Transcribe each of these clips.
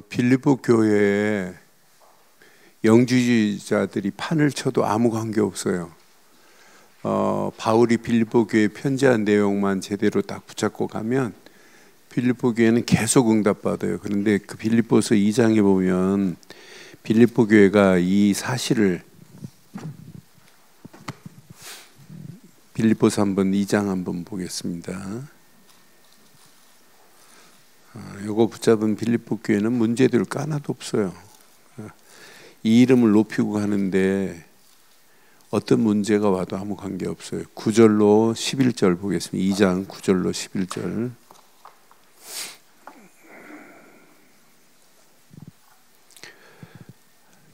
빌립보 교회에 영주주의자들이 판을 쳐도 아무 관계 없어요. 바울이 빌립보 교회에 편지한 내용만 제대로 딱 붙잡고 가면 빌립보 교회는 계속 응답받아요. 그런데 그 빌립보서 2장에 보면 빌립보 교회가 이 사실을 빌립보서 2장 한번 보겠습니다. 요거 붙잡은 빌립보 교회는 문제들 하나도 없어요. 이 이름을 높이고 가는데 어떤 문제가 와도 아무 관계 없어요. 9절로 11절 보겠습니다. 2장 9절로 11절.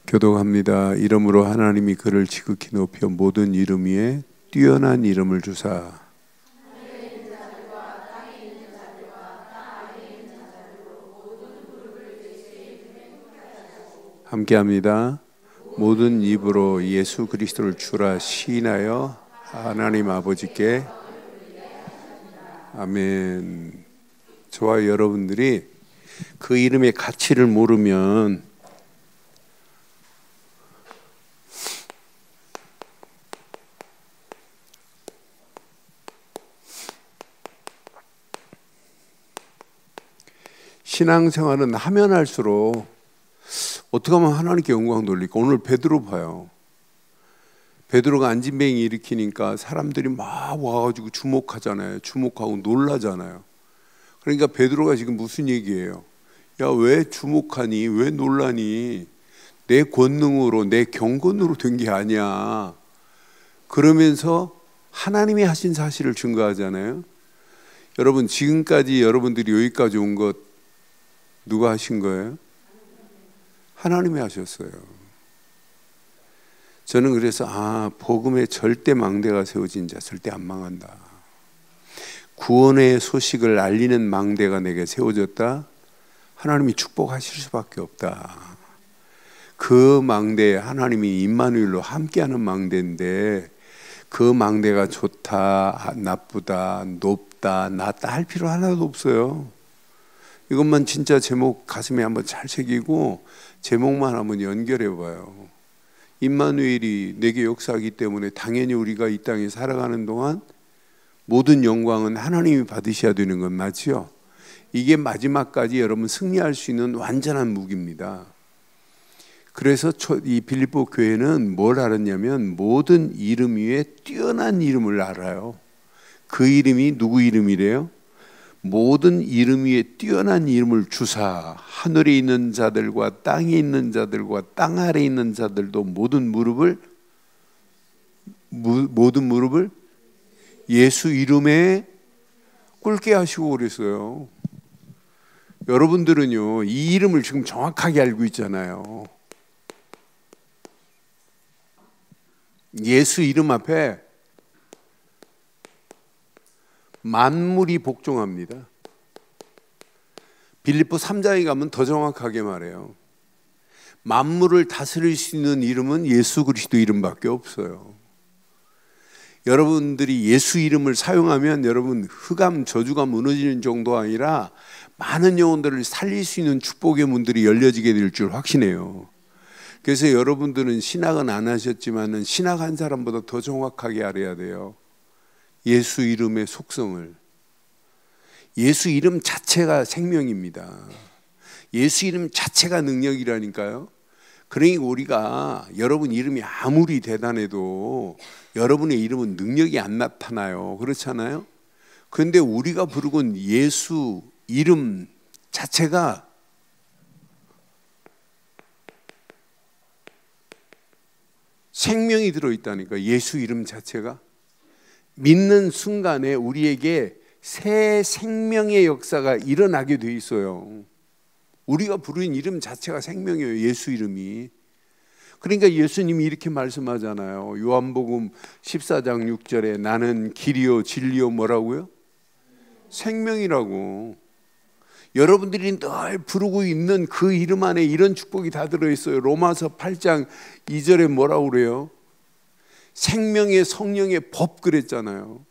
교독합니다. 이러므로 하나님이 그를 지극히 높여 모든 이름 위에 뛰어난 이름을 주사 함께합니다. 모든 입으로 예수 그리스도를 주라 시인하여 하나님 아버지께 아멘. 저와 여러분들이 그 이름의 가치를 모르면 신앙생활은 하면 할수록 어떻게 하면 하나님께 영광 돌릴까? 오늘 베드로 봐요. 베드로가 안진뱅이 일으키니까 사람들이 막 와가지고 주목하잖아요. 주목하고 놀라잖아요. 그러니까 베드로가 지금 무슨 얘기예요? 야, 왜 주목하니? 왜 놀라니? 내 권능으로 내 경건으로 된 게 아니야. 그러면서 하나님이 하신 사실을 증거하잖아요. 여러분, 지금까지 여러분들이 여기까지 온 것 누가 하신 거예요? 하나님이 하셨어요. 저는 그래서 복음에 절대 망대가 세워진 자 절대 안 망한다. 구원의 소식을 알리는 망대가 내게 세워졌다. 하나님이 축복하실 수밖에 없다. 그 망대에 하나님이 임마누엘로 함께하는 망대인데 그 망대가 좋다, 나쁘다, 높다, 낮다 할 필요 하나도 없어요. 이것만 진짜 제목 가슴에 한번 잘 새기고 제목만 한번 연결해 봐요. 임마누엘이 내게 역사하기 때문에 당연히 우리가 이 땅에 살아가는 동안 모든 영광은 하나님이 받으셔야 되는 건 맞죠? 이게 마지막까지 여러분 승리할 수 있는 완전한 무기입니다. 그래서 이 빌립보 교회는 뭘 알았냐면 모든 이름 위에 뛰어난 이름을 알아요. 그 이름이 누구 이름이래요? 모든 이름 위에 뛰어난 이름을 주사 하늘에 있는 자들과 땅에 있는 자들과 땅 아래에 있는 자들도 모든 무릎을 예수 이름에 꿇게 하시고 그랬어요. 여러분들은요 이 이름을 지금 정확하게 알고 있잖아요. 예수 이름 앞에 만물이 복종합니다. 빌립보 3장에 가면 더 정확하게 말해요. 만물을 다스릴 수 있는 이름은 예수 그리스도 이름밖에 없어요. 여러분들이 예수 이름을 사용하면 여러분 흑암 저주가 무너지는 정도가 아니라 많은 영혼들을 살릴 수 있는 축복의 문들이 열려지게 될 줄 확신해요. 그래서 여러분들은 신학은 안 하셨지만 신학한 사람보다 더 정확하게 알아야 돼요. 예수 이름의 속성을. 예수 이름 자체가 생명입니다. 예수 이름 자체가 능력이라니까요. 그러니까 우리가 여러분 이름이 아무리 대단해도 여러분의 이름은 능력이 안 나타나요. 그렇잖아요. 그런데 우리가 부르는 예수 이름 자체가 생명이 들어있다니까. 예수 이름 자체가 믿는 순간에 우리에게 새 생명의 역사가 일어나게 돼 있어요. 우리가 부르는 이름 자체가 생명이에요. 예수 이름이. 그러니까 예수님이 이렇게 말씀하잖아요. 요한복음 14장 6절에 나는 길이요 진리요 뭐라고요? 생명이라고. 여러분들이 늘 부르고 있는 그 이름 안에 이런 축복이 다 들어있어요. 로마서 8장 2절에 뭐라고 그래요? 생명의 성령의 법 그랬잖아요.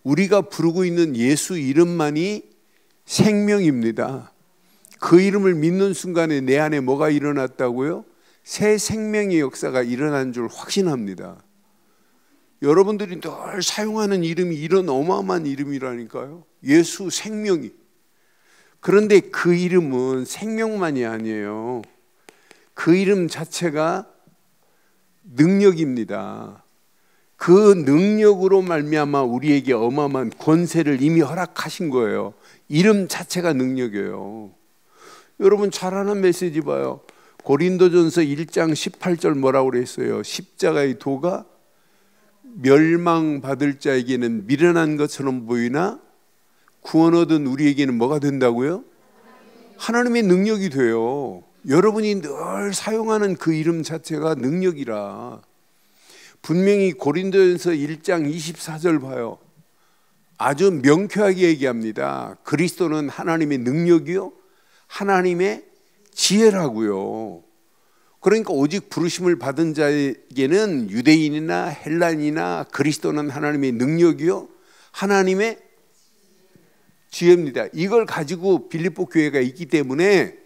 우리가 부르고 있는 예수 이름만이 생명입니다. 그 이름을 믿는 순간에 내 안에 뭐가 일어났다고요? 새 생명의 역사가 일어난 줄 확신합니다. 여러분들이 늘 사용하는 이름이 이런 어마어마한 이름이라니까요. 예수, 생명이. 그런데 그 이름은 생명만이 아니에요. 그 이름 자체가 능력입니다. 그 능력으로 말미암아 우리에게 어마어마한 권세를 이미 허락하신 거예요. 이름 자체가 능력이에요. 여러분 잘 아는 메시지 봐요. 고린도전서 1장 18절 뭐라고 그랬어요? 십자가의 도가 멸망받을 자에게는 미련한 것처럼 보이나 구원 얻은 우리에게는 뭐가 된다고요? 하나님의 능력이 돼요. 여러분이 늘 사용하는 그 이름 자체가 능력이라. 분명히 고린도전서 1장 24절 봐요. 아주 명쾌하게 얘기합니다. 그리스도는 하나님의 능력이요 하나님의 지혜라고요. 그러니까 오직 부르심을 받은 자에게는 유대인이나 헬라인이나 그리스도는 하나님의 능력이요 하나님의 지혜입니다. 이걸 가지고 빌립보 교회가 있기 때문에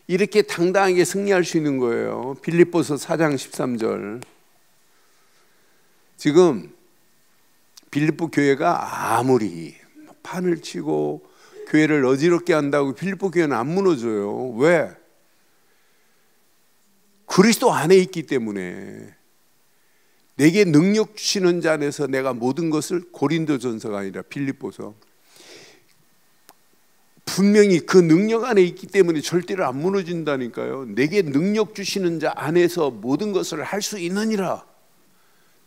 이렇게 당당하게 승리할 수 있는 거예요. 빌립보서 4장 13절. 지금 빌립보 교회가 아무리 판을 치고 교회를 어지럽게 한다고 빌립보 교회는 안 무너져요. 왜? 그리스도 안에 있기 때문에. 내게 능력 주시는 자 안에서 내가 모든 것을, 고린도전서가 아니라 빌립보서, 분명히 그 능력 안에 있기 때문에 절대로 안 무너진다니까요. 내게 능력 주시는 자 안에서 모든 것을 할 수 있느니라.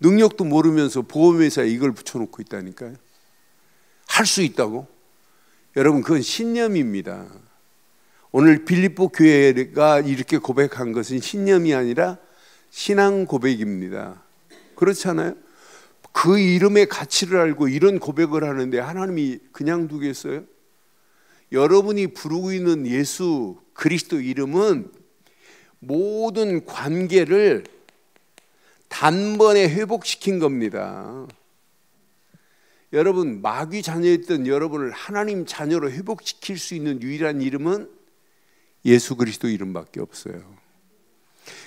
능력도 모르면서 보험회사에 이걸 붙여놓고 있다니까요. 할 수 있다고? 여러분 그건 신념입니다. 오늘 빌립보 교회가 이렇게 고백한 것은 신념이 아니라 신앙 고백입니다. 그렇잖아요? 그 이름의 가치를 알고 이런 고백을 하는데 하나님이 그냥 두겠어요? 여러분이 부르고 있는 예수 그리스도 이름은 모든 관계를 단번에 회복시킨 겁니다. 여러분 마귀 자녀였던 여러분을 하나님 자녀로 회복시킬 수 있는 유일한 이름은 예수 그리스도 이름밖에 없어요.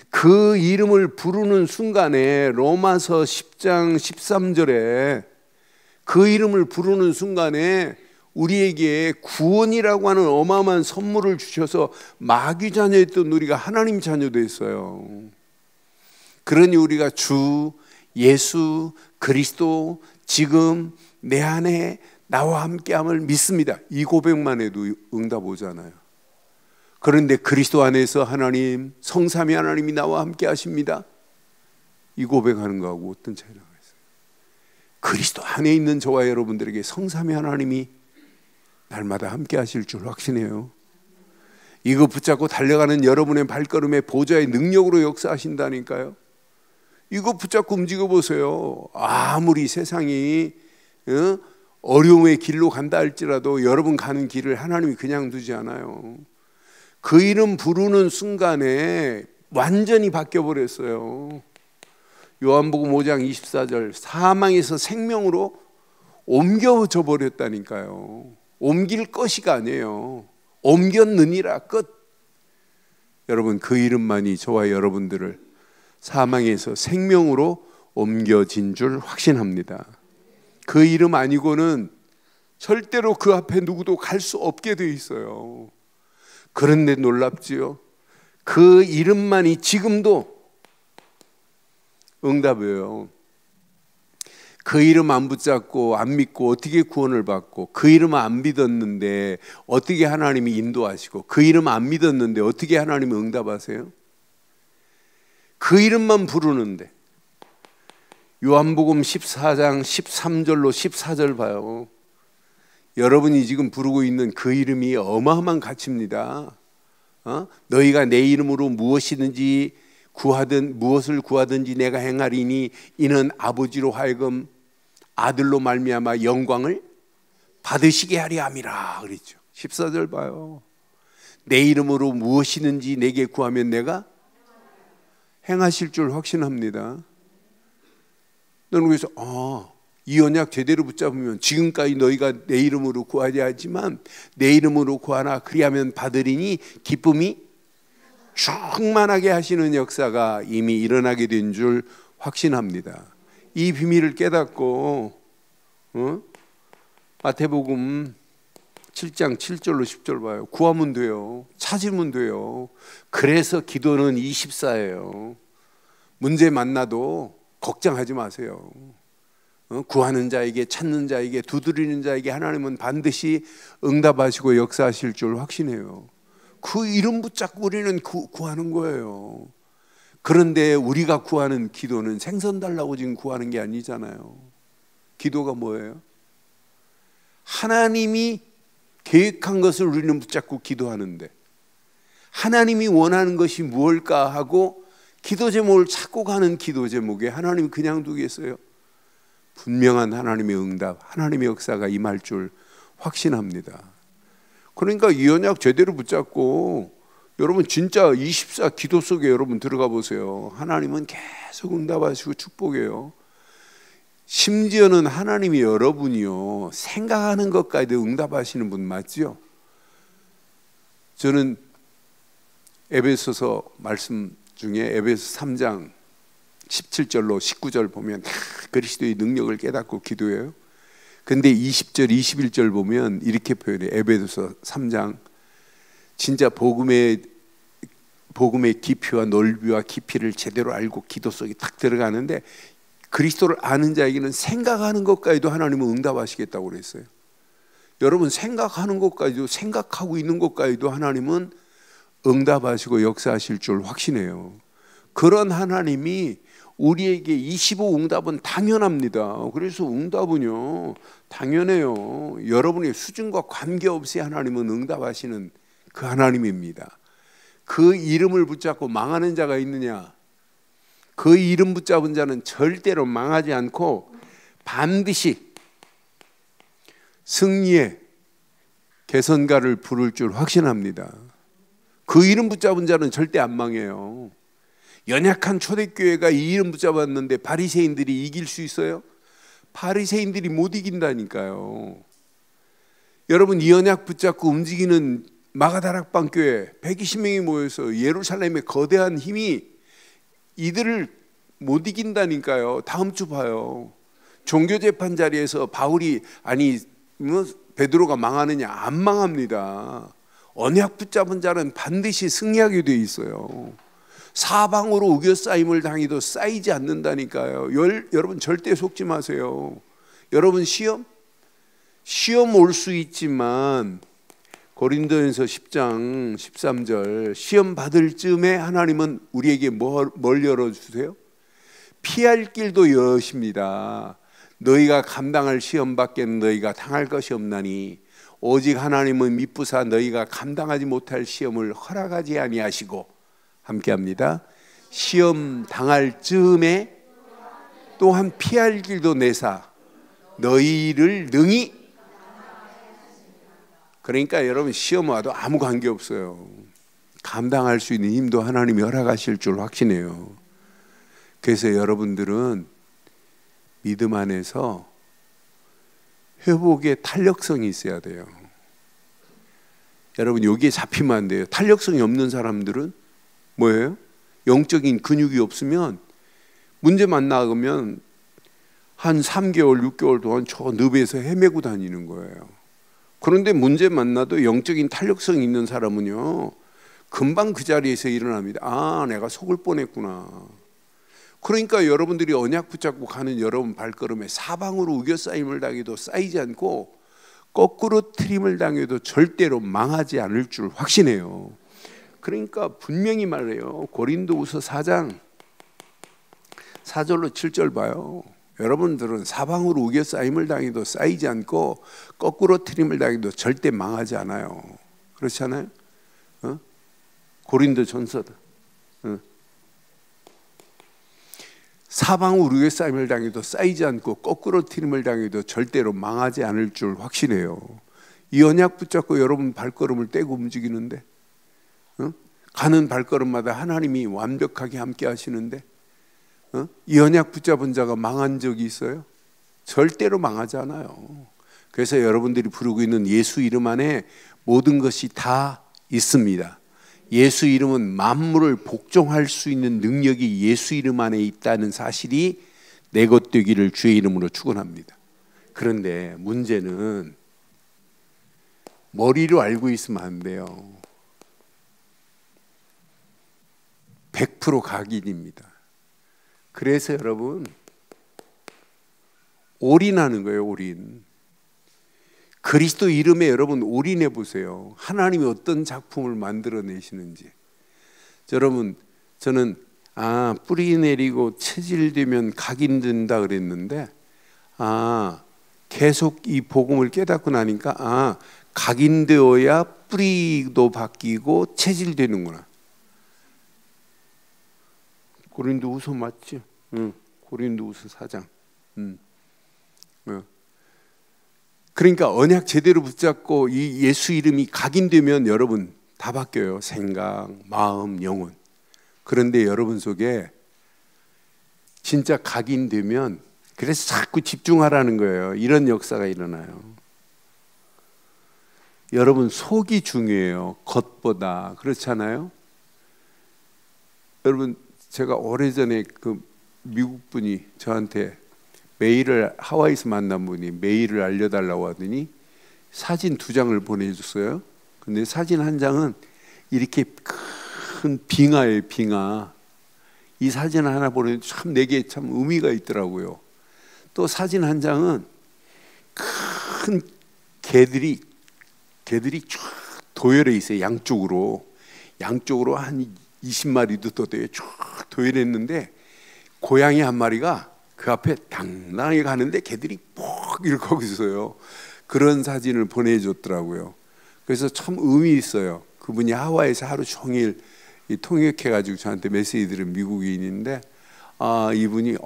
그 이름을 부르는 순간에 로마서 10장 13절에 그 이름을 부르는 순간에 우리에게 구원이라고 하는 어마어마한 선물을 주셔서 마귀 자녀였던 우리가 하나님 자녀 됐어요. 그러니 우리가 주 예수 그리스도 지금 내 안에 나와 함께함을 믿습니다. 이 고백만 해도 응답 오잖아요. 그런데 그리스도 안에서 하나님 성삼위 하나님이 나와 함께 하십니다. 이 고백하는 거하고 어떤 차이가 있어요? 그리스도 안에 있는 저와 여러분들에게 성삼위 하나님이 날마다 함께 하실 줄 확신해요. 이거 붙잡고 달려가는 여러분의 발걸음에 보좌의 능력으로 역사하신다니까요. 이거 붙잡고 움직여 보세요. 아무리 세상이 어려움의 길로 간다 할지라도 여러분 가는 길을 하나님이 그냥 두지 않아요. 그 이름 부르는 순간에 완전히 바뀌어버렸어요. 요한복음 5장 24절 사망에서 생명으로 옮겨져 버렸다니까요. 옮길 것이가 아니에요. 옮겼느니라 끝. 여러분 그 이름만이 저와 여러분들을 사망에서 생명으로 옮겨진 줄 확신합니다. 그 이름 아니고는 절대로 그 앞에 누구도 갈 수 없게 돼 있어요. 그런데 놀랍지요. 그 이름만이 지금도 응답이에요. 그 이름 안 붙잡고 안 믿고 어떻게 구원을 받고, 그 이름 안 믿었는데 어떻게 하나님이 인도하시고, 그 이름 안 믿었는데 어떻게 하나님이 응답하세요? 그 이름만 부르는데. 요한복음 14장 13절로 14절 봐요. 여러분이 지금 부르고 있는 그 이름이 어마어마한 가치입니다. 너희가 내 이름으로 무엇이든지 무엇을 구하든지 내가 행하리니 이는 아버지로 하여금 아들로 말미암아 영광을 받으시게 하리 함이라 그랬죠. 14절 봐요. 내 이름으로 무엇이든지 내게 구하면 내가 행하실 줄 확신합니다. 너는 그래서 이 언약 제대로 붙잡으면 지금까지 너희가 내 이름으로 구하지 하지만 내 이름으로 구하나 그리하면 받으리니 기쁨이 충만하게 하시는 역사가 이미 일어나게 된 줄 확신합니다. 이 비밀을 깨닫고 마태복음 7장 7절로 10절 봐요. 구하면 돼요. 찾으면 돼요. 그래서 기도는 24예요. 문제 만나도 걱정하지 마세요. 구하는 자에게, 찾는 자에게, 두드리는 자에게 하나님은 반드시 응답하시고 역사하실 줄 확신해요. 그 이름 붙잡고 우리는 구하는 거예요. 그런데 우리가 구하는 기도는 생선 달라고 지금 구하는 게 아니잖아요. 기도가 뭐예요? 하나님이 계획한 것을 우리는 붙잡고 기도하는데 하나님이 원하는 것이 무엇일까 하고 기도 제목을 찾고 가는 기도 제목에 하나님이 그냥 두겠어요? 분명한 하나님의 응답, 하나님의 역사가 임할 줄 확신합니다. 그러니까 이 언약 제대로 붙잡고 여러분 진짜 24 기도 속에 여러분 들어가 보세요. 하나님은 계속 응답하시고 축복해요. 심지어는 하나님이 여러분이요 생각하는 것까지도 응답하시는 분 맞죠? 저는 에베소서 말씀 중에 에베소 3장 17절로 19절 보면 그리스도의 능력을 깨닫고 기도해요. 근데 20절 21절 보면 이렇게 표현해요. 에베소서 3장 진짜 복음의 깊이와 넓이와 깊이를 제대로 알고 기도 속에 딱 들어가는데 그리스도를 아는 자에게는 생각하는 것까지도 하나님은 응답하시겠다고 그랬어요. 여러분 생각하는 것까지도, 생각하고 있는 것까지도 하나님은 응답하시고 역사하실 줄 확신해요. 그런 하나님이 우리에게 25 응답은 당연합니다. 그래서 응답은요 당연해요. 여러분의 수준과 관계없이 하나님은 응답하시는 그 하나님입니다. 그 이름을 붙잡고 망하는 자가 있느냐? 그 이름 붙잡은 자는 절대로 망하지 않고 반드시 승리의 개선가를 부를 줄 확신합니다. 그 이름 붙잡은 자는 절대 안 망해요. 연약한 초대교회가 이 이름 붙잡았는데 바리새인들이 이길 수 있어요? 바리새인들이 못 이긴다니까요. 여러분 이 언약 붙잡고 움직이는 마가다락방 교회 120명이 모여서 예루살렘의 거대한 힘이 이들을 못 이긴다니까요. 다음 주 봐요. 종교재판 자리에서 바울이 베드로가 망하느냐? 안 망합니다. 언약 붙잡은 자는 반드시 승리하게 돼 있어요. 사방으로 우겨싸임을 당해도 쌓이지 않는다니까요. 여러분 절대 속지 마세요. 여러분 시험 올 수 있지만 고린도전서 10장 13절 시험 받을 즈음에 하나님은 우리에게 뭘 열어주세요? 피할 길도 여십니다. 너희가 감당할 시험밖에는 너희가 당할 것이 없나니 오직 하나님은 미쁘사 너희가 감당하지 못할 시험을 허락하지 아니하시고 함께합니다. 시험 당할 즈음에 또한 피할 길도 내사 너희를 능히, 그러니까 여러분 시험 와도 아무 관계없어요. 감당할 수 있는 힘도 하나님이 허락하실 줄 확신해요. 그래서 여러분들은 믿음 안에서 회복의 탄력성이 있어야 돼요. 여러분 여기에 잡히면 안 돼요. 탄력성이 없는 사람들은 뭐예요? 영적인 근육이 없으면 문제 만나면 한 3개월, 6개월 동안 저 늪에서 헤매고 다니는 거예요. 그런데 문제 만나도 영적인 탄력성이 있는 사람은요 금방 그 자리에서 일어납니다. 아, 내가 속을 뻔했구나. 그러니까 여러분들이 언약 붙잡고 가는 여러분 발걸음에 사방으로 우겨싸임을 당해도 쌓이지 않고 거꾸로 트림을 당해도 절대로 망하지 않을 줄 확신해요. 그러니까 분명히 말해요. 고린도후서 4장 4절로 7절 봐요. 여러분들은 사방으로 우겨싸임을 당해도 쌓이지 않고 거꾸로 트림을 당해도 절대 망하지 않아요. 그렇지 않아요? 고린도전서다. 사방으로 우겨싸임을 당해도 쌓이지 않고 거꾸로 트림을 당해도 절대로 망하지 않을 줄 확신해요. 이 언약 붙잡고 여러분 발걸음을 떼고 움직이는데 가는 발걸음마다 하나님이 완벽하게 함께 하시는데 이 언약 붙잡은 자가 망한 적이 있어요? 절대로 망하지 않아요. 그래서 여러분들이 부르고 있는 예수 이름 안에 모든 것이 다 있습니다. 예수 이름은 만물을 복종할 수 있는 능력이 예수 이름 안에 있다는 사실이 내 것 되기를 주의 이름으로 축원합니다. 그런데 문제는 머리로 알고 있으면 안 돼요. 100% 각인입니다. 그래서 여러분 올인하는 거예요. 올인. 그리스도 이름에 여러분 올인해 보세요. 하나님이 어떤 작품을 만들어내시는지. 여러분 저는 뿌리 내리고 체질되면 각인된다 그랬는데 계속 이 복음을 깨닫고 나니까 각인되어야 뿌리도 바뀌고 체질되는구나. 고린도후서 맞지? 응. 고린도후서 4장. 그러니까 언약 제대로 붙잡고 이 예수 이름이 각인되면 여러분 다 바뀌어요. 생각, 마음, 영혼. 그런데 여러분 속에 진짜 각인되면 그래서 자꾸 집중하라는 거예요. 이런 역사가 일어나요. 여러분 속이 중요해요. 겉보다. 그렇잖아요. 여러분 제가 오래전에 그 미국 분이 저한테 메일을 하와이에서 만난 분이 메일을 알려달라고 하더니 사진 2장을 보내줬어요. 근데 사진 한 장은 이렇게 큰 빙하예요. 빙하. 이 사진 하나 보내도 참 내게 참 의미가 있더라고요. 또 사진 한 장은 큰 개들이 쭉 도열해 있어요. 양쪽으로 한 20마리도 더 돼요. 쭉 도열했는데 고양이 한 마리가 그 앞에 당당하게 가는데 개들이 퍽 이렇게 하고 있어요. 그런 사진을 보내줬더라고요. 그래서 참 의미 있어요. 그분이 하와이에서 하루 종일 통역해가지고 저한테 메시지 들은 미국인인데 이분이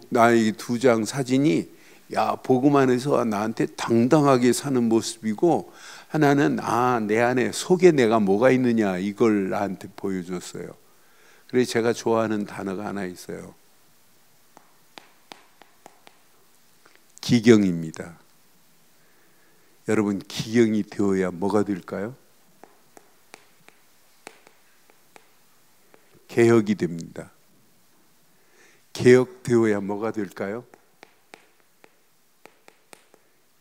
나의 2장 사진이 복음 안에서 나한테 당당하게 사는 모습이고 하나는 내 안에 속에 내가 뭐가 있느냐 이걸 나한테 보여줬어요. 그래서 제가 좋아하는 단어가 하나 있어요. 기경입니다. 여러분 기경이 되어야 뭐가 될까요? 개혁이 됩니다. 개혁되어야 뭐가 될까요?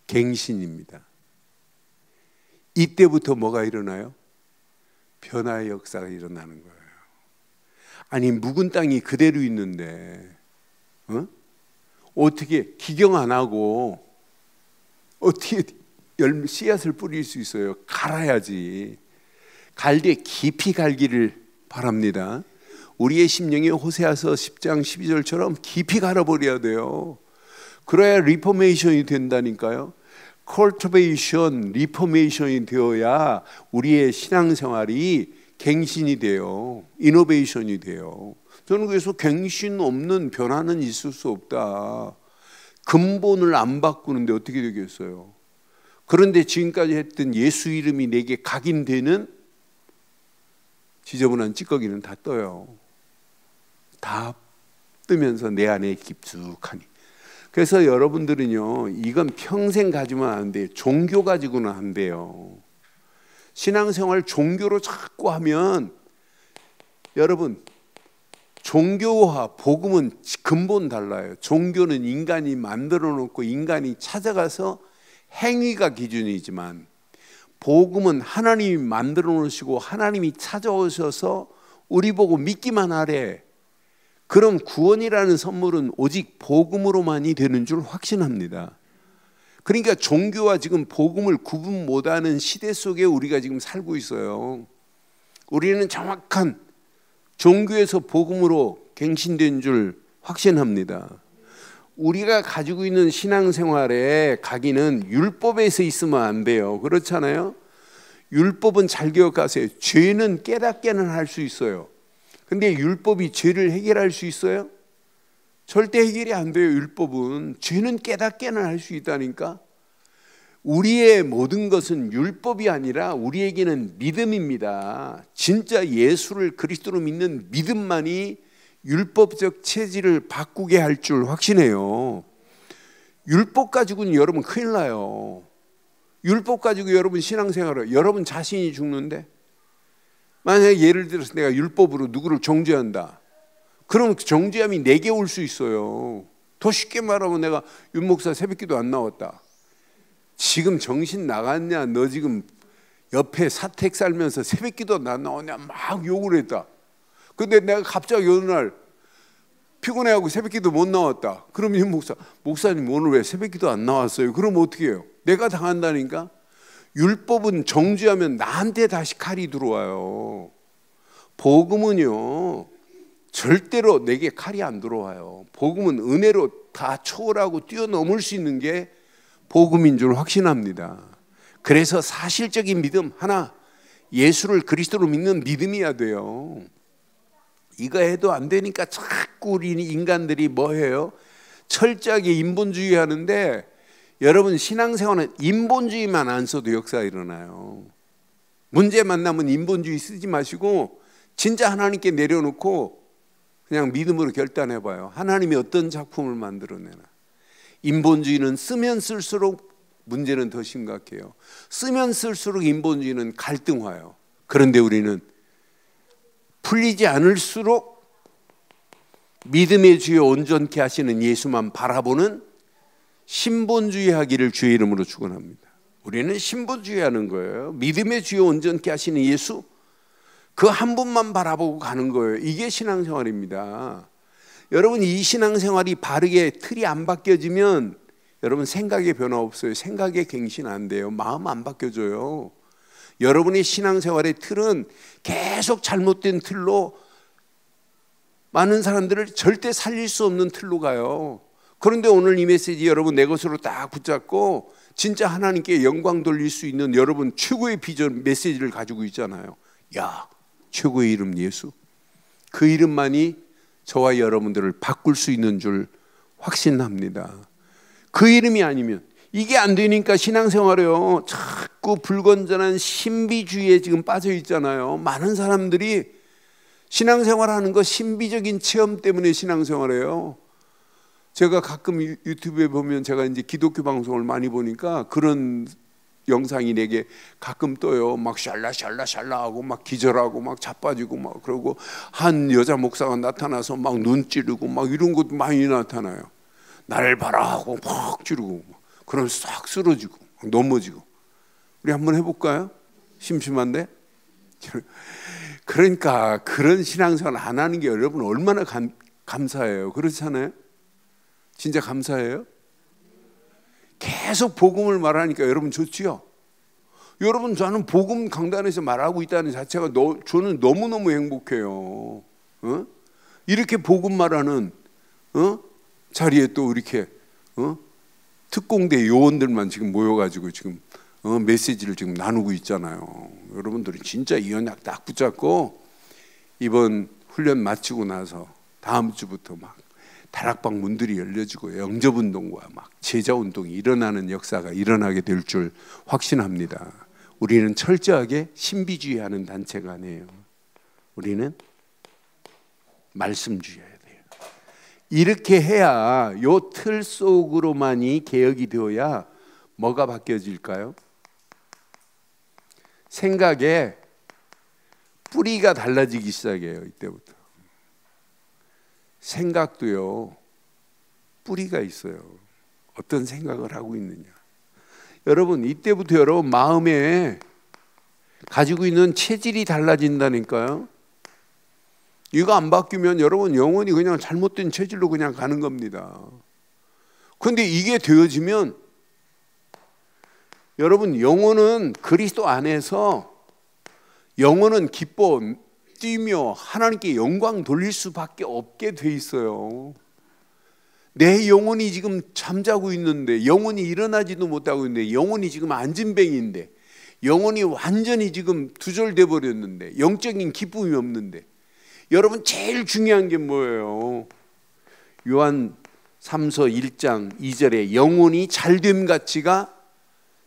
갱신입니다. 이때부터 뭐가 일어나요? 변화의 역사가 일어나는 거예요. 아니 묵은 땅이 그대로 있는데 어떻게 기경 안 하고 어떻게 씨앗을 뿌릴 수 있어요? 갈아야지. 갈 때 깊이 갈기를 바랍니다. 우리의 심령이 호세아서 10장 12절처럼 깊이 갈아버려야 돼요. 그래야 리포메이션이 된다니까요. 컬티베이션, 리포메이션이 되어야 우리의 신앙생활이 갱신이 돼요. 이노베이션이 돼요. 저는 그래서 갱신 없는 변화는 있을 수 없다. 근본을 안 바꾸는데 어떻게 되겠어요? 그런데 지금까지 했던 예수 이름이 내게 각인되는 지저분한 찌꺼기는 다 떠요. 다 뜨면서 내 안에 깊숙하니. 그래서 여러분들은요, 이건 평생 가지면 안 돼요. 종교 가지고는 안 돼요. 신앙생활 종교로 자꾸 하면 여러분 종교와 복음은 근본 달라요. 종교는 인간이 만들어 놓고 인간이 찾아가서 행위가 기준이지만 복음은 하나님이 만들어 놓으시고 하나님이 찾아오셔서 우리 보고 믿기만 하래. 그럼 구원이라는 선물은 오직 복음으로만이 되는 줄 확신합니다. 그러니까 종교와 지금 복음을 구분 못하는 시대 속에 우리가 지금 살고 있어요. 우리는 정확한 종교에서 복음으로 갱신된 줄 확신합니다. 우리가 가지고 있는 신앙생활의 각인은 율법에서 있으면 안 돼요. 그렇잖아요. 율법은 잘 기억하세요. 죄는 깨닫게는 할 수 있어요. 근데 율법이 죄를 해결할 수 있어요? 절대 해결이 안 돼요. 율법은 죄는 깨닫게는 할 수 있다니까. 우리의 모든 것은 율법이 아니라 우리에게는 믿음입니다. 진짜 예수를 그리스도로 믿는 믿음만이 율법적 체질을 바꾸게 할 줄 확신해요. 율법 가지고는 여러분 큰일 나요. 율법 가지고 여러분 신앙생활을, 여러분 자신이 죽는데, 만약에 예를 들어서 내가 율법으로 누구를 정죄한다, 그럼 정죄함이 내게 올 수 있어요. 더 쉽게 말하면 내가 윤 목사 새벽기도 안 나왔다, 지금 정신 나갔냐, 너 지금 옆에 사택 살면서 새벽기도 안 나오냐, 막 욕을 했다. 근데 내가 갑자기 어느 날 피곤해하고 새벽기도 못 나왔다. 그럼 윤 목사님 오늘 왜 새벽기도 안 나왔어요? 그럼 어떻게 해요? 내가 당한다니까. 율법은 정죄하면 나한테 다시 칼이 들어와요. 복음은요, 절대로 내게 칼이 안 들어와요. 복음은 은혜로 다 초월하고 뛰어넘을 수 있는 게 복음인 줄 확신합니다. 그래서 사실적인 믿음 하나, 예수를 그리스도로 믿는 믿음이야 돼요. 이거 해도 안 되니까 자꾸 우리 인간들이 뭐 해요? 철저하게 인본주의 하는데, 여러분 신앙생활은 인본주의만 안 써도 역사 일어나요. 문제 만나면 인본주의 쓰지 마시고 진짜 하나님께 내려놓고 그냥 믿음으로 결단해봐요. 하나님이 어떤 작품을 만들어내나. 인본주의는 쓰면 쓸수록 문제는 더 심각해요. 쓰면 쓸수록 인본주의는 갈등화요. 그런데 우리는 풀리지 않을수록 믿음의 주여 온전케 하시는 예수만 바라보는 신본주의 하기를 주의 이름으로 축원합니다. 우리는 신본주의 하는 거예요. 믿음의 주여 온전케 하시는 예수, 그 한 분만 바라보고 가는 거예요. 이게 신앙생활입니다. 여러분 이 신앙생활이 바르게 틀이 안 바뀌어지면 여러분 생각의 변화 없어요. 생각의 갱신 안 돼요. 마음 안 바뀌어져요. 여러분의 신앙생활의 틀은 계속 잘못된 틀로, 많은 사람들을 절대 살릴 수 없는 틀로 가요. 그런데 오늘 이 메시지 여러분 내 것으로 딱 붙잡고 진짜 하나님께 영광 돌릴 수 있는 여러분 최고의 비전 메시지를 가지고 있잖아요. 야, 최고의 이름 예수, 그 이름만이 저와 여러분들을 바꿀 수 있는 줄 확신합니다. 그 이름이 아니면, 이게 안 되니까 신앙생활에요 자꾸 불건전한 신비주의에 지금 빠져 있잖아요. 많은 사람들이 신앙생활하는 거 신비적인 체험 때문에 신앙생활해요. 제가 가끔 유튜브에 보면, 제가 이제 기독교 방송을 많이 보니까 그런 영상이 내게 가끔 떠요. 막 샬라 하고 막 기절하고 막 자빠지고 막 그러고, 한 여자 목사가 나타나서 막 눈 찌르고 막 이런 것도 많이 나타나요. 나를 봐라 하고 막 찌르고, 그럼 싹 쓰러지고 넘어지고. 우리 한번 해볼까요? 심심한데? 그러니까 그런 신앙생활 안 하는 게 여러분 얼마나 감사해요. 그렇잖아요? 진짜 감사해요. 계속 복음을 말하니까 여러분 좋지요. 여러분 저는 복음 강단에서 말하고 있다는 자체가 저는 너무너무 행복해요. 이렇게 복음 말하는 자리에 또 이렇게 특공대 요원들만 지금 모여가지고 지금 메시지를 지금 나누고 있잖아요. 여러분들이 진짜 이 언약 딱 붙잡고 이번 훈련 마치고 나서 다음 주부터 막 다락방 문들이 열려지고 영접운동과 막 제자운동이 일어나는 역사가 일어나게 될 줄 확신합니다. 우리는 철저하게 신비주의하는 단체가 아니에요. 우리는 말씀주의해야 돼요. 이렇게 해야, 요 틀 속으로만이 개혁이 되어야 뭐가 바뀌어질까요? 생각에 뿌리가 달라지기 시작해요. 이때부터 생각도요 뿌리가 있어요. 어떤 생각을 하고 있느냐. 여러분 이때부터 여러분 마음에 가지고 있는 체질이 달라진다니까요. 이거 안 바뀌면 여러분 영원히 그냥 잘못된 체질로 그냥 가는 겁니다. 그런데 이게 되어지면 여러분 영혼은 그리스도 안에서 영혼은 기뻐 뛰며 하나님께 영광 돌릴 수밖에 없게 돼 있어요. 내 영혼이 지금 잠자고 있는데, 영혼이 일어나지도 못하고 있는데, 영혼이 지금 안진뱅이인데, 영혼이 완전히 지금 두절돼 버렸는데, 영적인 기쁨이 없는데, 여러분 제일 중요한 게 뭐예요? 요한 3서 1장 2절에 영혼이 잘됨 가치가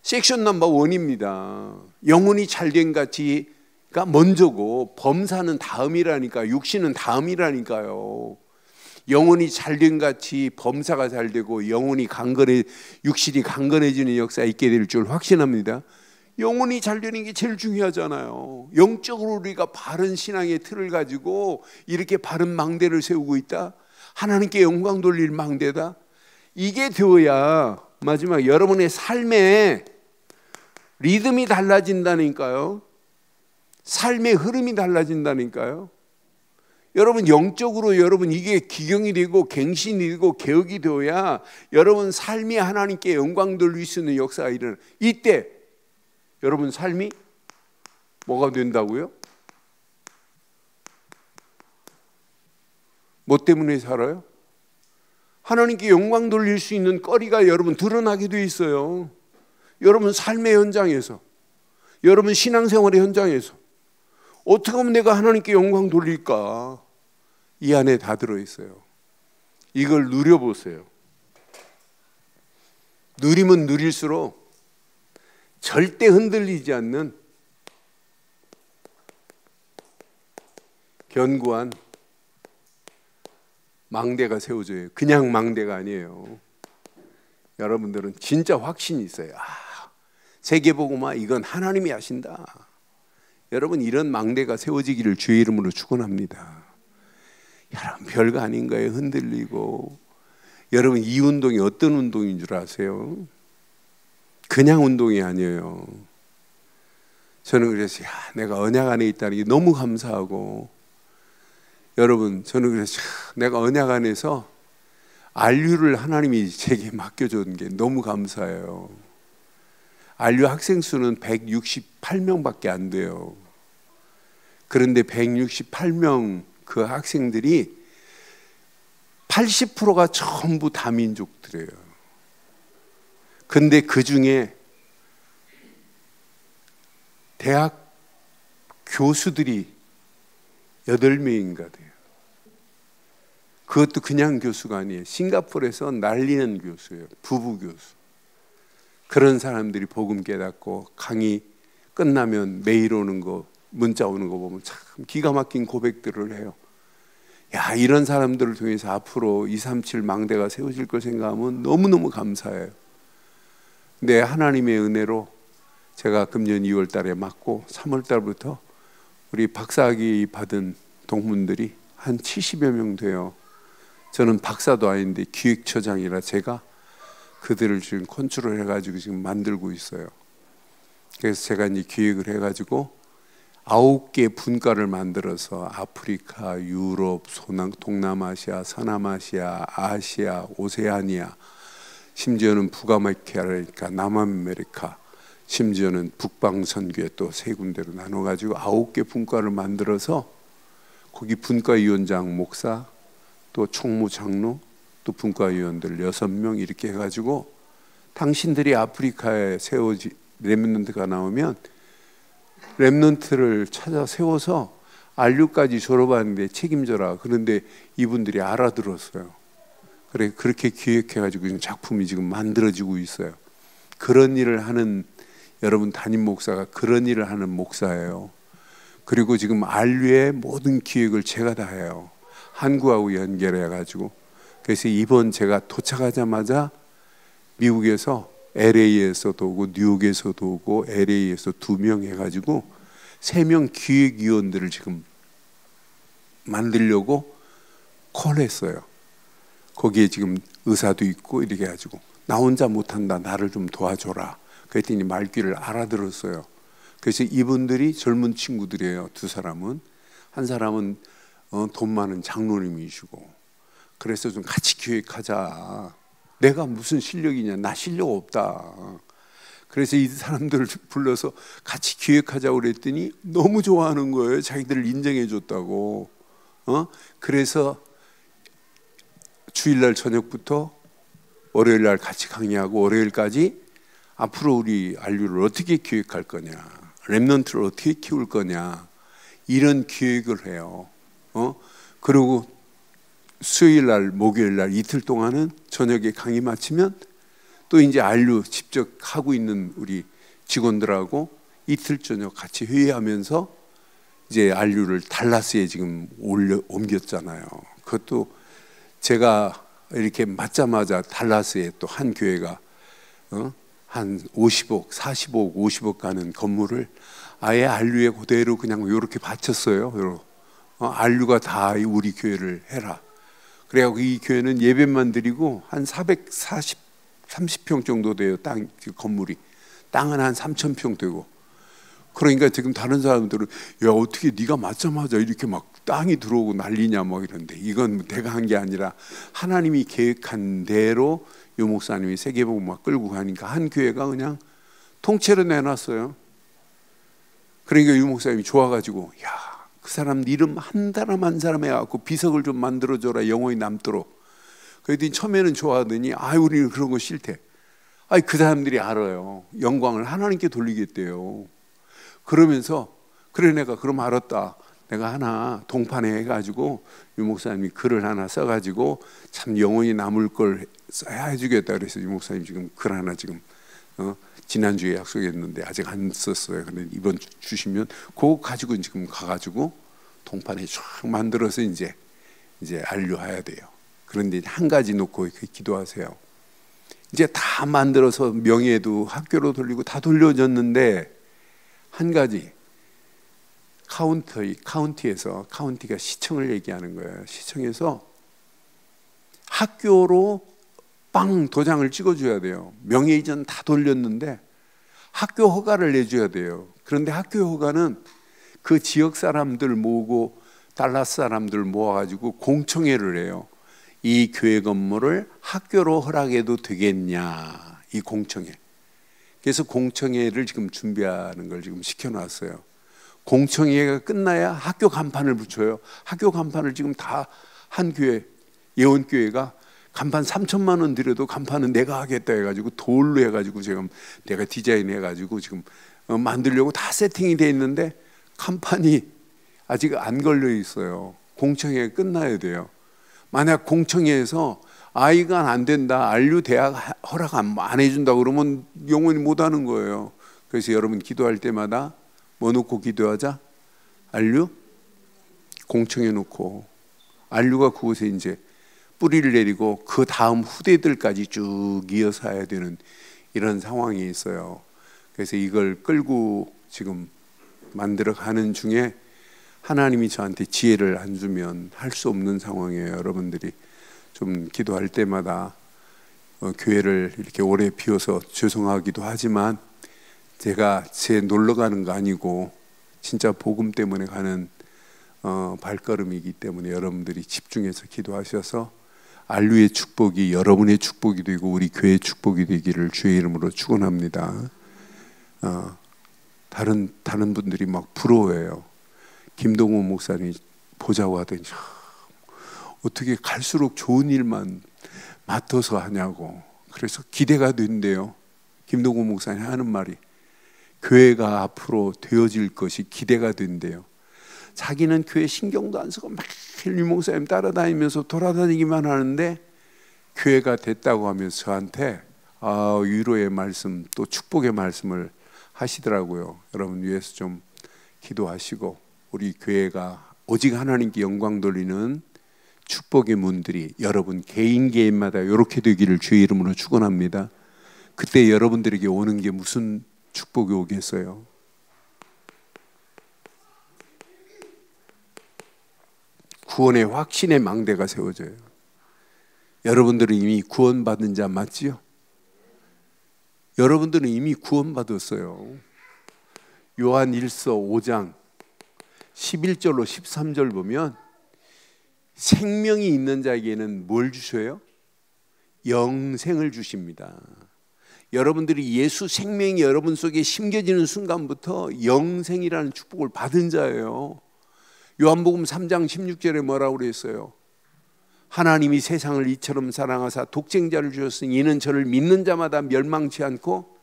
섹션 넘버 1입니다. 영혼이 잘된 가치가 먼저고 범사는 다음이라니까, 육신은 다음이라니까요. 영혼이 잘된 같이 범사가 잘 되고 영혼이 육신이 강건해지는 역사가 있게 될 줄 확신합니다. 영혼이 잘 되는 게 제일 중요하잖아요. 영적으로 우리가 바른 신앙의 틀을 가지고 이렇게 바른 망대를 세우고 있다. 하나님께 영광 돌릴 망대다. 이게 되어야 마지막 여러분의 삶에 리듬이 달라진다니까요. 삶의 흐름이 달라진다니까요. 여러분 영적으로 여러분 이게 기경이 되고 갱신이 되고 개혁이 되어야 여러분 삶이 하나님께 영광 돌릴 수 있는 역사가 일어나. 이때 여러분 삶이 뭐가 된다고요? 뭐 때문에 살아요? 하나님께 영광 돌릴 수 있는 거리가 여러분 드러나게 돼 있어요. 여러분 삶의 현장에서, 여러분 신앙생활의 현장에서 어떻게 하면 내가 하나님께 영광 돌릴까? 이 안에 다 들어있어요. 이걸 누려보세요. 누리면 누릴수록 절대 흔들리지 않는 견고한 망대가 세워져요. 그냥 망대가 아니에요. 여러분들은 진짜 확신이 있어요. 세계복음화 이건 하나님이 하신다. 여러분 이런 망대가 세워지기를 주의 이름으로 축원합니다. 여러분 별거 아닌 거예요. 흔들리고. 여러분 이 운동이 어떤 운동인 줄 아세요? 그냥 운동이 아니에요. 저는 그래서 내가 언약 안에 있다는 게 너무 감사하고, 여러분 저는 그래서 내가 언약 안에서 안류를 하나님이 제게 맡겨준 게 너무 감사해요. 안류 학생 수는 168명밖에 안 돼요. 그런데 168명 그 학생들이 80%가 전부 다민족들이에요. 근데 그 중에 대학 교수들이 8명인가 돼요. 그것도 그냥 교수가 아니에요. 싱가포르에서 날리는 교수예요. 부부 교수. 그런 사람들이 복음 깨닫고 강의 끝나면 메일 오는 거, 문자 오는 거 보면 참 기가 막힌 고백들을 해요. 이런 사람들을 통해서 앞으로 237 망대가 세워질 걸 생각하면 너무너무 감사해요. 근데 하나님의 은혜로 제가 금년 2월 달에 맡고 3월 달부터 우리 박사학위 받은 동문들이 한 70여 명 돼요. 저는 박사도 아닌데 기획처장이라 제가 그들을 지금 컨트롤 해가지고 지금 만들고 있어요. 그래서 제가 이제 기획을 해가지고 9개 분과를 만들어서 아프리카, 유럽, 동남아시아, 서남아시아, 아시아, 오세아니아, 심지어는 북아메리카, 남아메리카, 심지어는 북방선교에 또 3군데로 나눠가지고 9개 분과를 만들어서 거기 분과위원장, 목사, 또 총무, 장로, 또 분과위원들 6명 이렇게 해가지고 당신들이 아프리카에 렘넌트가 나오면 렘넌트를 찾아 세워서 안류까지 졸업하는데 책임져라. 그런데 이분들이 알아들었어요. 그래 그렇게 기획해가지고 지금 작품이 지금 만들어지고 있어요. 그런 일을 하는 여러분 담임 목사가 그런 일을 하는 목사예요. 그리고 지금 안류의 모든 기획을 제가 다 해요. 한국하고 연결해가지고. 그래서 이번 제가 도착하자마자 미국에서 LA에서도 오고 뉴욕에서도 오고 LA에서 2명 해가지고 3명 기획위원들을 지금 만들려고 콜했어요. 거기에 지금 의사도 있고 이렇게 해가지고 나 혼자 못한다. 나를 좀 도와줘라. 그랬더니 말귀를 알아들었어요. 그래서 이분들이 젊은 친구들이에요. 2사람은. 한 사람은 돈 많은 장로님이시고. 그래서 좀 같이 기획하자. 내가 무슨 실력이냐. 나 실력 없다. 그래서 이 사람들을 불러서 같이 기획하자고 그랬더니 너무 좋아하는 거예요. 자기들을 인정해 줬다고. 그래서 주일날 저녁부터 월요일날 같이 강의하고 월요일까지 앞으로 우리 안류를 어떻게 기획할 거냐, 렘넌트를 어떻게 키울 거냐, 이런 기획을 해요. 그리고 수요일날 목요일날 이틀 동안은 저녁에 강의 마치면 또 이제 안류 직접 하고 있는 우리 직원들하고 이틀 저녁 같이 회의하면서 이제 안류를 달라스에 지금 옮겼잖아요. 그것도 제가 이렇게 맞자마자 달라스에 또 한 교회가 한 50억, 40억, 50억 가는 건물을 아예 안류에 그대로 그냥 이렇게 바쳤어요. 안류가 다 우리 교회를 해라. 그래갖고 이 교회는 예배만 드리고 한 440, 30평 정도 돼요. 땅 건물이. 땅은 한 3,000평 되고. 그러니까 지금 다른 사람들은 야 어떻게 네가 맞자마자 이렇게 막 땅이 들어오고 난리냐 뭐 이런데, 이건 내가 한 게 아니라 하나님이 계획한 대로 요 목사님이 세계복음 막 끌고 가니까 한 교회가 그냥 통째로 내놨어요. 그러니까 유 목사님이 좋아가지고 야 그 사람 이름 한 사람 한 사람 해갖고 비석을 좀 만들어줘라 영원히 남도록. 그랬더니 처음에는 좋아하더니 우리는 그런 거 싫대. 그 사람들이 알아요. 영광을 하나님께 돌리겠대요. 그러면서 그래 내가 그럼 알았다. 내가 하나 동판에 해가지고 유 목사님이 글을 하나 써가지고 참 영원히 남을 걸 써야 해주겠다. 그래서 유 목사님 지금 글 하나 지금 지난주에 약속했는데 아직 안 썼어요. 근데 이번 주 주시면 그거 가지고 지금 가가지고 동판에 쫙 만들어서 이제 안류해야 돼요. 그런데 한 가지 놓고 기도하세요. 이제 다 만들어서 명예도 학교로 돌리고 다 돌려줬는데 한 가지 카운티에서 카운티가 시청을 얘기하는 거예요. 시청에서 학교로 빵 도장을 찍어줘야 돼요. 명예 이전 다 돌렸는데 학교 허가를 내줘야 돼요. 그런데 학교 허가는 그 지역 사람들 모으고 달라스 사람들 모아가지고 공청회를 해요. 이 교회 건물을 학교로 허락해도 되겠냐, 이 공청회. 그래서 공청회를 지금 준비하는 걸 지금 시켜놨어요. 공청회가 끝나야 학교 간판을 붙여요. 학교 간판을 지금 다 한 교회, 예원교회가 간판 3천만 원 들여도 간판은 내가 하겠다 해가지고 돌로 해가지고 지금 내가 디자인해가지고 지금 만들려고 다 세팅이 돼 있는데 간판이 아직 안 걸려 있어요. 공청회가 끝나야 돼요. 만약 공청회에서 이건 안 된다, 안류 대학 허락 안 해준다 그러면 영원히 못 하는 거예요. 그래서 여러분 기도할 때마다 뭐 놓고 기도하자? 안류? 공청회 놓고 안류가 그곳에 이제 뿌리를 내리고 그 다음 후대들까지 쭉 이어서 해야 되는 이런 상황이 있어요. 그래서 이걸 끌고 지금 만들어가는 중에 하나님이 저한테 지혜를 안 주면 할 수 없는 상황이에요. 여러분들이 좀 기도할 때마다 교회를 이렇게 오래 비워서 죄송하기도 하지만 제가 놀러 가는 거 아니고 진짜 복음 때문에 가는 발걸음이기 때문에 여러분들이 집중해서 기도하셔서 안류의 축복이 여러분의 축복이 되고 우리 교회의 축복이 되기를 주의 이름으로 축원합니다. 다른 분들이 막 부러워해요. 김동호 목사님이 보자고 하더니 어떻게 갈수록 좋은 일만 맡아서 하냐고. 그래서 기대가 된대요. 김동호 목사님 하는 말이 교회가 앞으로 되어질 것이 기대가 된대요. 자기는 교회 신경도 안 쓰고 매일 유 목사님 따라다니면서 돌아다니기만 하는데 교회가 됐다고 하면서 저한테 위로의 말씀 또 축복의 말씀을 하시더라고요. 여러분 위해서 좀 기도하시고 우리 교회가 오직 하나님께 영광 돌리는 축복의 문들이 여러분 개인마다 이렇게 되기를 주의 이름으로 축원합니다. 그때 여러분들에게 오는 게 무슨 축복이 오겠어요? 구원의 확신의 망대가 세워져요. 여러분들은 이미 구원받은 자 맞지요? 여러분들은 이미 구원받았어요. 요한 1서 5장 11절로 13절 보면 생명이 있는 자에게는 뭘 주셔요? 영생을 주십니다. 여러분들이 예수 생명이 여러분 속에 심겨지는 순간부터 영생이라는 축복을 받은 자예요. 요한복음 3장 16절에 뭐라고 그랬어요? 하나님이 세상을 이처럼 사랑하사 독생자를 주셨으니 이는 저를 믿는 자마다 멸망치 않고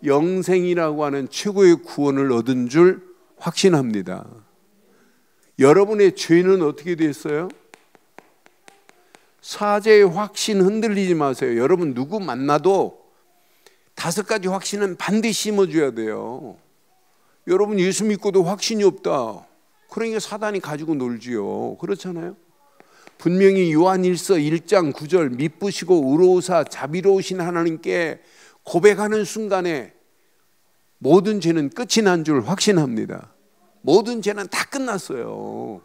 영생이라고 하는 최고의 구원을 얻은 줄 확신합니다. 여러분의 죄는 어떻게 됐어요? 사죄의 확신 흔들리지 마세요. 여러분 누구 만나도 5가지 확신은 반드시 심어줘야 돼요. 여러분 예수 믿고도 확신이 없다. 그러니까 사단이 가지고 놀지요. 그렇잖아요. 분명히 요한일서 1장 9절 미쁘시고 의로우사 자비로우신 하나님께 고백하는 순간에 모든 죄는 끝이 난 줄 확신합니다. 모든 죄는 다 끝났어요.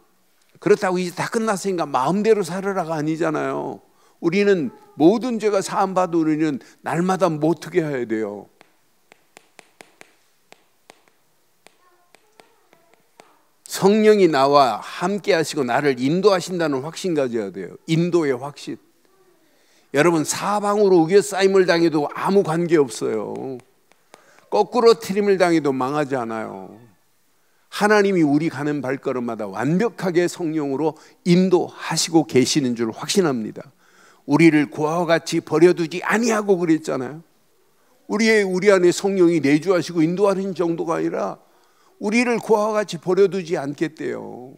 그렇다고 이제 다 끝났으니까 마음대로 살으라가 아니잖아요. 우리는 모든 죄가 사함받아 우리는 날마다 어떻게 해야 돼요? 성령이 나와 함께 하시고 나를 인도하신다는 확신 가져야 돼요. 인도의 확신. 여러분, 사방으로 우겨싸임을 당해도 아무 관계없어요. 거꾸로 트림을 당해도 망하지 않아요. 하나님이 우리 가는 발걸음마다 완벽하게 성령으로 인도하시고 계시는 줄 확신합니다. 우리를 고아와 같이 버려두지 아니하고 그랬잖아요. 우리 안에 성령이 내주하시고 인도하는 정도가 아니라 우리를 고아와 같이 버려두지 않겠대요.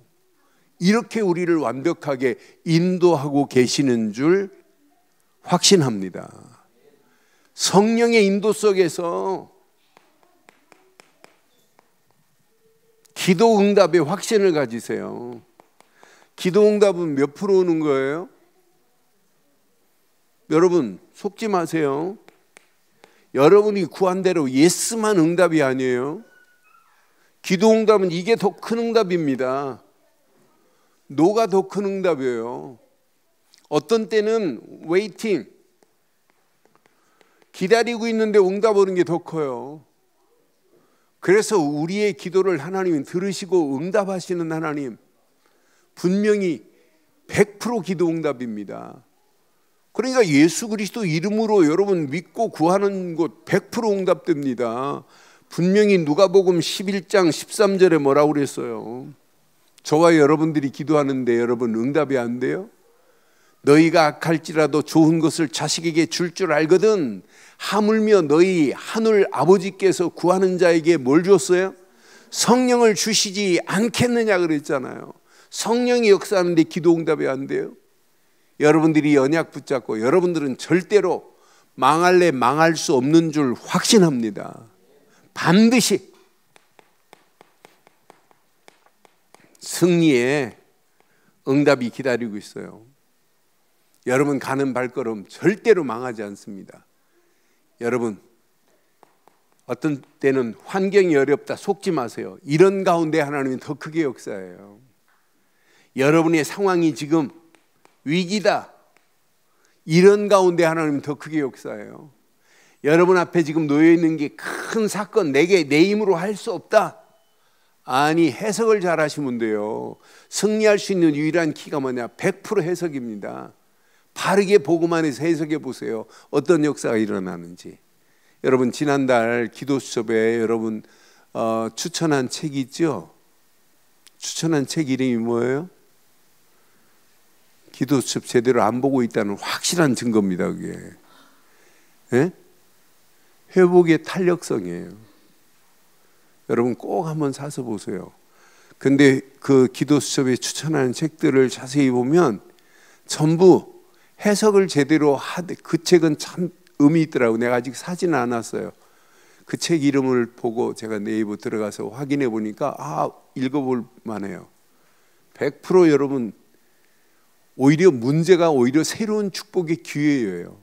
이렇게 우리를 완벽하게 인도하고 계시는 줄 확신합니다. 성령의 인도 속에서 기도 응답의 확신을 가지세요. 기도 응답은 몇 프로 오는 거예요? 여러분, 속지 마세요. 여러분이 구한 대로 예스만 응답이 아니에요. 기도 응답은 이게 더 큰 응답입니다. 노가 더 큰 응답이에요. 어떤 때는 웨이팅, 기다리고 있는데 응답 오는 게 더 커요. 그래서 우리의 기도를 하나님은 들으시고 응답하시는 하나님, 분명히 100% 기도 응답입니다. 그러니까 예수 그리스도 이름으로 여러분 믿고 구하는 것 100% 응답됩니다. 분명히 누가복음 11장 13절에 뭐라고 그랬어요? 저와 여러분들이 기도하는데 여러분 응답이 안 돼요? 너희가 악할지라도 좋은 것을 자식에게 줄 줄 알거든. 하물며 너희 하늘 아버지께서 구하는 자에게 뭘 줬어요? 성령을 주시지 않겠느냐 그랬잖아요. 성령이 역사하는데 기도 응답이 안 돼요? 여러분들이 언약 붙잡고 여러분들은 절대로 망할래 망할 수 없는 줄 확신합니다. 반드시 승리의 응답이 기다리고 있어요. 여러분 가는 발걸음 절대로 망하지 않습니다. 여러분, 어떤 때는 환경이 어렵다 속지 마세요. 이런 가운데 하나님은 더 크게 역사해요. 여러분의 상황이 지금 위기다, 이런 가운데 하나님은 더 크게 역사해요. 여러분 앞에 지금 놓여 있는 게 큰 사건, 내 힘으로 할 수 없다. 아니, 해석을 잘 하시면 돼요. 승리할 수 있는 유일한 키가 뭐냐? 100% 해석입니다. 바르게 복음 안에서 해석해 보세요. 어떤 역사가 일어나는지. 여러분, 지난달 기도 수첩에 여러분 추천한 책이 있죠? 추천한 책 이름이 뭐예요? 기도 수첩 제대로 안 보고 있다는 확실한 증거입니다. 그게. 예? 회복의 탄력성이에요. 여러분 꼭 한번 사서 보세요. 근데 그 기도 수첩에 추천하는 책들을 자세히 보면 전부 해석을 제대로 하되, 그 책은 참 의미 있더라고요. 내가 아직 사지는 않았어요. 그 책 이름을 보고 제가 네이버 들어가서 확인해 보니까 읽어볼 만해요. 100% 여러분, 오히려 문제가 오히려 새로운 축복의 기회예요.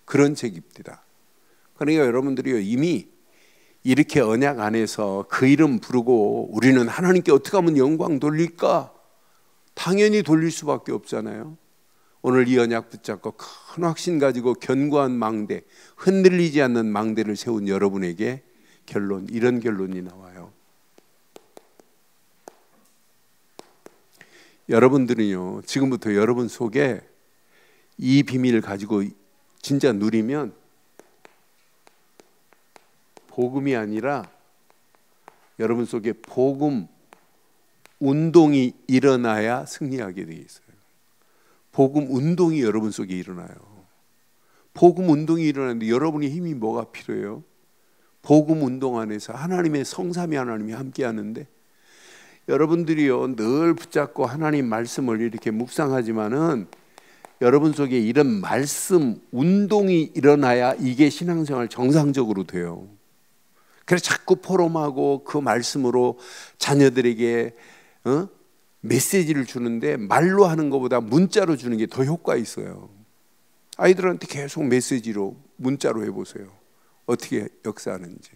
그런 책입니다. 그러니까 여러분들이 이미 이렇게 언약 안에서 그 이름 부르고 우리는 하나님께 어떻게 하면 영광 돌릴까? 당연히 돌릴 수밖에 없잖아요. 오늘 이 언약 붙잡고 큰 확신 가지고 견고한 망대, 흔들리지 않는 망대를 세운 여러분에게 이런 결론이 나와요. 여러분들은요, 지금부터 여러분 속에 이 비밀을 가지고 진짜 누리면 복음이 아니라 여러분 속에 복음 운동이 일어나야 승리하게 되어 있어요. 복음 운동이 여러분 속에 일어나요. 복음 운동이 일어나는데 여러분의 힘이 뭐가 필요해요? 복음 운동 안에서 하나님의 성삼위 하나님이 함께 하는데, 여러분들이요 늘 붙잡고 하나님 말씀을 이렇게 묵상하지만은 여러분 속에 이런 말씀 운동이 일어나야 이게 신앙생활 정상적으로 돼요. 그래서 자꾸 포럼하고 그 말씀으로 자녀들에게 메시지를 주는데 말로 하는 것보다 문자로 주는 게 더 효과 있어요. 아이들한테 계속 메시지로 문자로 해보세요. 어떻게 역사하는지.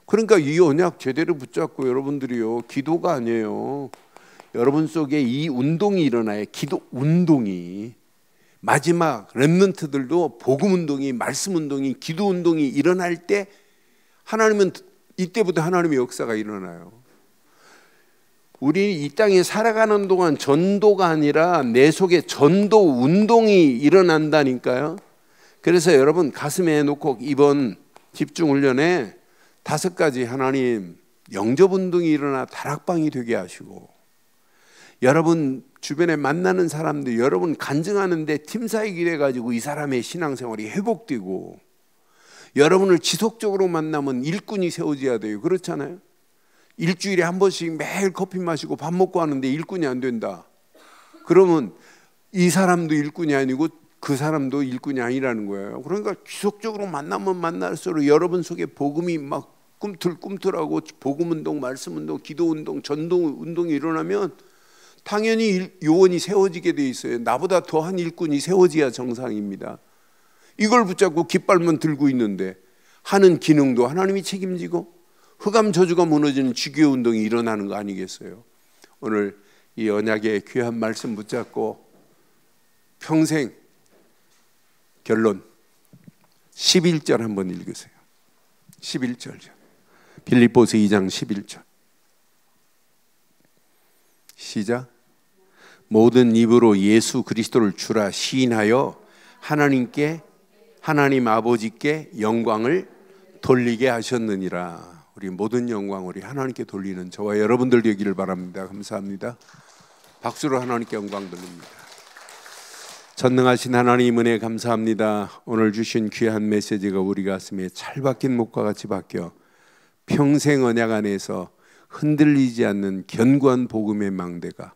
그러니까 이 언약 제대로 붙잡고 여러분들이요, 기도가 아니에요. 여러분 속에 이 운동이 일어나요. 기도 운동이. 마지막 렘넌트들도 복음 운동이, 말씀 운동이, 기도 운동이 일어날 때 하나님은 이때부터 하나님의 역사가 일어나요. 우리 이 땅에 살아가는 동안 전도가 아니라 내 속에 전도 운동이 일어난다니까요. 그래서 여러분 가슴에 놓고 이번 집중훈련에 5가지 하나님 영접 운동이 일어나 다락방이 되게 하시고, 여러분 주변에 만나는 사람들 여러분 간증하는데 팀사역이 돼가지고 이 사람의 신앙생활이 회복되고, 여러분을 지속적으로 만나면 일꾼이 세워져야 돼요. 그렇잖아요. 일주일에 한 번씩 매일 커피 마시고 밥 먹고 하는데 일꾼이 안 된다. 그러면 이 사람도 일꾼이 아니고 그 사람도 일꾼이 아니라는 거예요. 그러니까 지속적으로 만나면 만날수록 여러분 속에 복음이 막 꿈틀꿈틀하고 복음 운동, 말씀 운동, 기도 운동, 전도 운동이 일어나면 당연히 요원이 세워지게 돼 있어요. 나보다 더한 일꾼이 세워져야 정상입니다. 이걸 붙잡고 깃발만 들고 있는데 하는 기능도 하나님이 책임지고 흑암 저주가 무너지는 지교 운동이 일어나는 거 아니겠어요? 오늘 이 언약의 귀한 말씀 붙잡고 평생 결론 11절 한번 읽으세요. 11절이요. 빌립보서 2장 11절. 시작. 모든 입으로 예수 그리스도를 주라 시인하여 하나님 아버지께 영광을 돌리게 하셨느니라. 우리 모든 영광 우리 하나님께 돌리는 저와 여러분들 되기를 바랍니다. 감사합니다. 박수로 하나님께 영광 돌립니다. 전능하신 하나님 은혜 감사합니다. 오늘 주신 귀한 메시지가 우리 가슴에 찰박힌 목과 같이 박혀 평생 언약 안에서 흔들리지 않는 견고한 복음의 망대가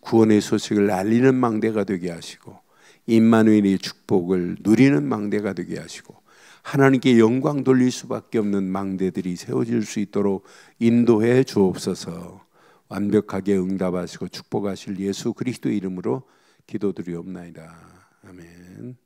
구원의 소식을 알리는 망대가 되게 하시고, 임마누엘의 축복을 누리는 망대가 되게 하시고, 하나님께 영광 돌릴 수밖에 없는 망대들이 세워질 수 있도록 인도해 주옵소서. 완벽하게 응답하시고 축복하실 예수 그리스도의 이름으로 기도드리옵나이다. 아멘.